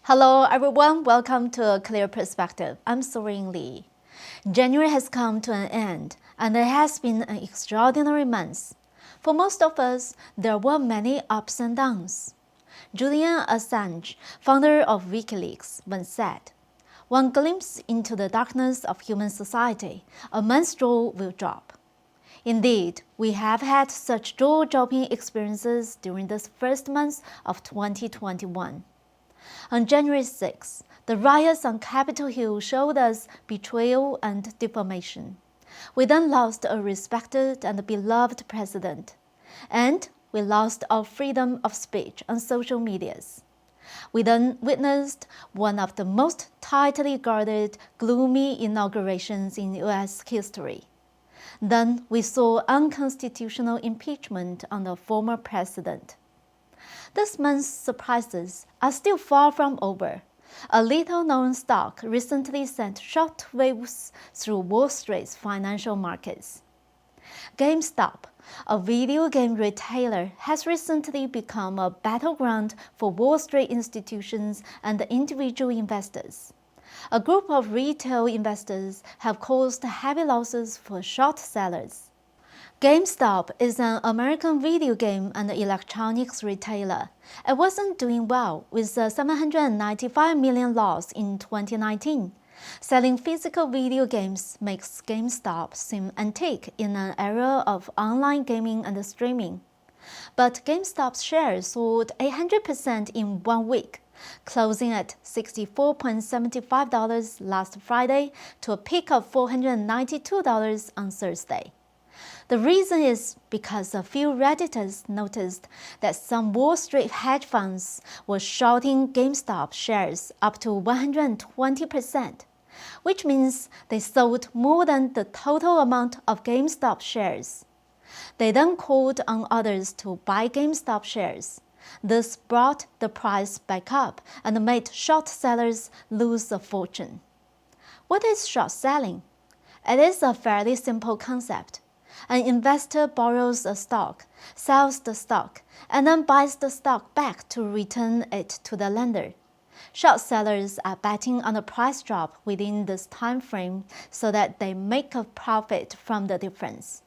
Hello everyone, welcome to A Clear Perspective. I'm Serene. January has come to an end, and it has been an extraordinary month. For most of us, there were many ups and downs. Julian Assange, founder of WikiLeaks, once said, "One glimpse into the darkness of human society, a man's jaw will drop." Indeed, we have had such jaw-dropping experiences during this first month of 2021. On January 6, the riots on Capitol Hill showed us betrayal and defamation. We then lost a respected and beloved president, and we lost our freedom of speech on social medias. We then witnessed one of the most tightly guarded, gloomy inaugurations in U.S. history. Then we saw unconstitutional impeachment on the former president. This month's surprises are still far from over. A little-known stock recently sent shockwaves through Wall Street's financial markets. Gamestop, a video game retailer, has recently become a battleground for Wall Street institutions and individual investors. A group of retail investors have caused heavy losses for short sellers. Gamestop is an American video game and electronics retailer. It wasn't doing well, with a $795 million loss in 2019. Selling physical video games makes GameStop seem antique in an era of online gaming and streaming. But GameStop's shares soared 800% in 1 week, closing at $64.75 last Friday to a peak of $492 on Thursday. The reason is because a few Redditors noticed that some Wall Street hedge funds were shorting GameStop shares up to 120%, which means they sold more than the total amount of GameStop shares. They then called on others to buy GameStop shares. This brought the price back up and made short sellers lose a fortune. What is short selling? It is a fairly simple concept. An investor borrows a stock, sells the stock, and then buys the stock back to return it to the lender. Short sellers are betting on a price drop within this time frame so that they make a profit from the difference.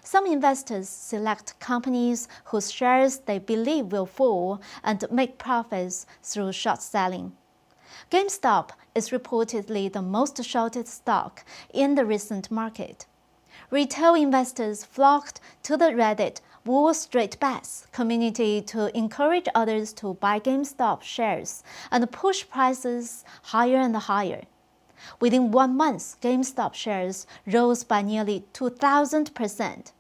Some investors select companies whose shares they believe will fall and make profits through short selling. GameStop is reportedly the most shorted stock in the recent market. Retail investors flocked to the Reddit Wall Street Bets community to encourage others to buy GameStop shares and push prices higher and higher. Within 1 month, GameStop shares rose by nearly 2,000%.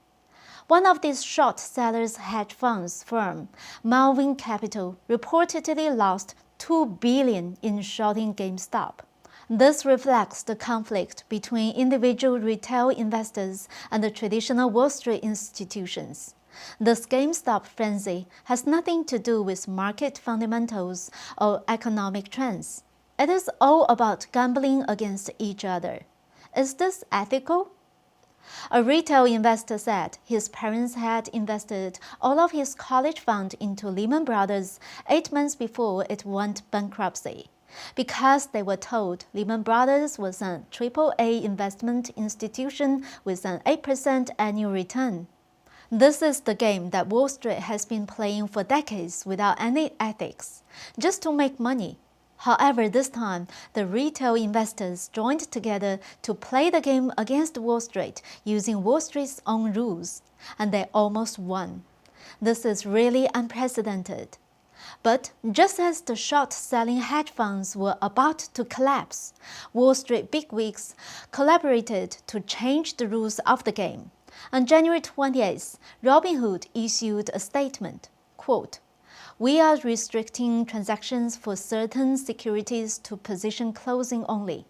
One of these short sellers' hedge funds firm, Melvin Capital, reportedly lost $2 billion in shorting GameStop. This reflects the conflict between individual retail investors and the traditional Wall Street institutions. This GameStop frenzy has nothing to do with market fundamentals or economic trends. It is all about gambling against each other. Is this ethical? A retail investor said his parents had invested all of his college fund into Lehman Brothers 8 months before it went bankruptcy, because they were told Lehman Brothers was a AAA investment institution with an 8% annual return. This is the game that Wall Street has been playing for decades without any ethics, just to make money. However, this time, the retail investors joined together to play the game against Wall Street using Wall Street's own rules, and they almost won. This is really unprecedented. But just as the short-selling hedge funds were about to collapse, Wall Street bigwigs collaborated to change the rules of the game. On January 28th, Robinhood issued a statement, quote, "We are restricting transactions for certain securities to position closing only.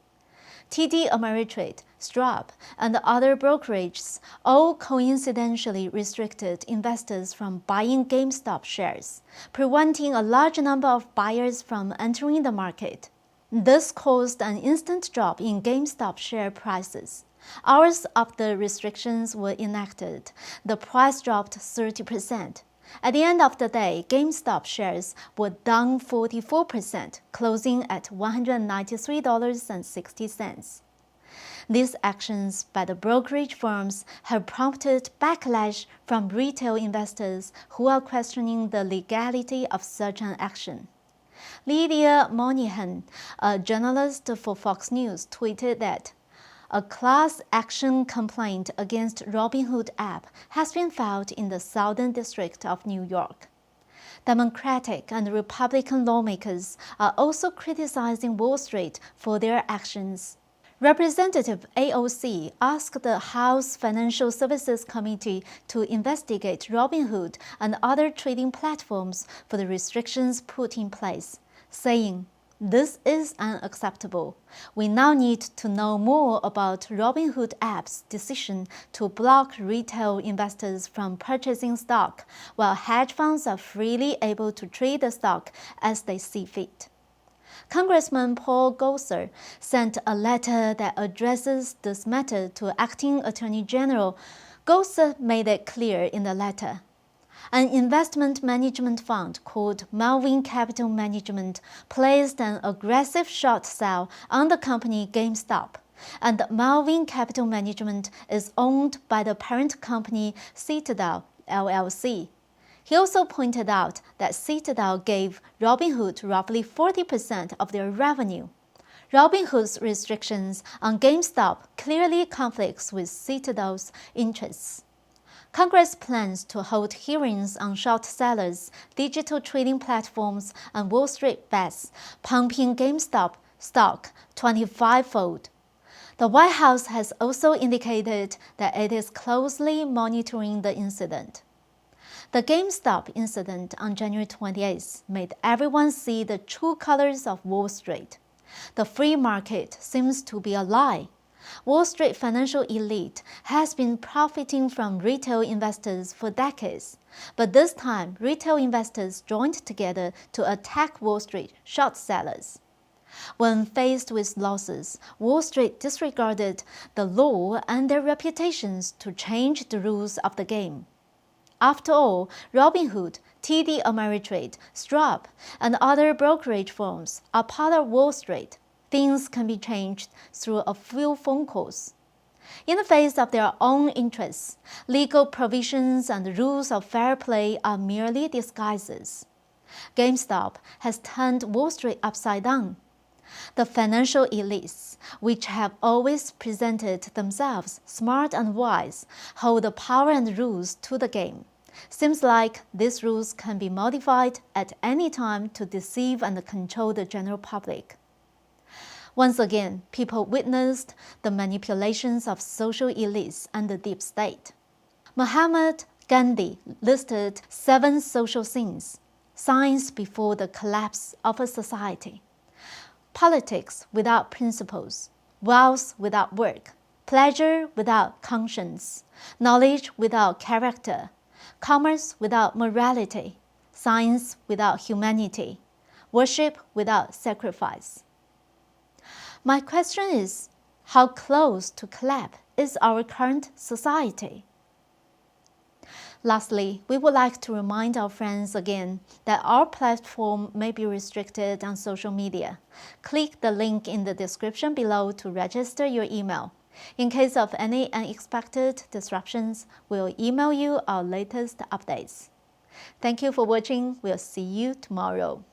TD Ameritrade, Schwab, and other brokerages all coincidentally restricted investors from buying GameStop shares, preventing a large number of buyers from entering the market. This caused an instant drop in GameStop share prices. Hours after the restrictions were enacted, the price dropped 30%. At the end of the day, Gamestop shares were down 44%, closing at $193.60. These actions by the brokerage firms have prompted backlash from retail investors who are questioning the legality of such an action. Lydia Moynihan, a journalist for Fox News, tweeted that a class action complaint against Robinhood app has been filed in the Southern District of New York. Democratic and Republican lawmakers are also criticizing Wall Street for their actions. Representative AOC asked the House Financial Services Committee to investigate Robinhood and other trading platforms for the restrictions put in place, saying, "This is unacceptable. We now need to know more about Robinhood app's decision to block retail investors from purchasing stock, while hedge funds are freely able to trade the stock as they see fit." Congressman Paul Gosar sent a letter that addresses this matter to Acting Attorney General. Gosar made it clear in the letter. An investment management fund called Melvin Capital Management placed an aggressive short sale on the company Gamestop, and Melvin Capital Management is owned by the parent company Citadel, LLC. He also pointed out that Citadel gave Robinhood roughly 40% of their revenue. Robinhood's restrictions on GameStop clearly conflicts with Citadel's interests. Congress plans to hold hearings on short sellers, digital trading platforms, and Wall Street bets, pumping GameStop stock 25-fold. The White House has also indicated that it is closely monitoring the incident. The GameStop incident on January 28th made everyone see the true colors of Wall Street. The free market seems to be a lie. Wall Street financial elite has been profiting from retail investors for decades, but this time retail investors joined together to attack Wall Street short sellers. When faced with losses, Wall Street disregarded the law and their reputations to change the rules of the game. After all, Robinhood, TD Ameritrade, Schwab, and other brokerage firms are part of Wall Street. Things can be changed through a few phone calls. In the face of their own interests, legal provisions and rules of fair play are merely disguises. GameStop has turned Wall Street upside down. The financial elites, which have always presented themselves smart and wise, hold the power and rules to the game. Seems like these rules can be modified at any time to deceive and control the general public. Once again, people witnessed the manipulations of social elites and the deep state. Mahatma Gandhi listed 7 social sins, signs before the collapse of a society: politics without principles, wealth without work, pleasure without conscience, knowledge without character, commerce without morality, science without humanity, worship without sacrifice. My question is, how close to collapse is our current society? Lastly, we would like to remind our friends again that our platform may be restricted on social media. Click the link in the description below to register your email. In case of any unexpected disruptions, we'll email you our latest updates. Thank you for watching. We'll see you tomorrow.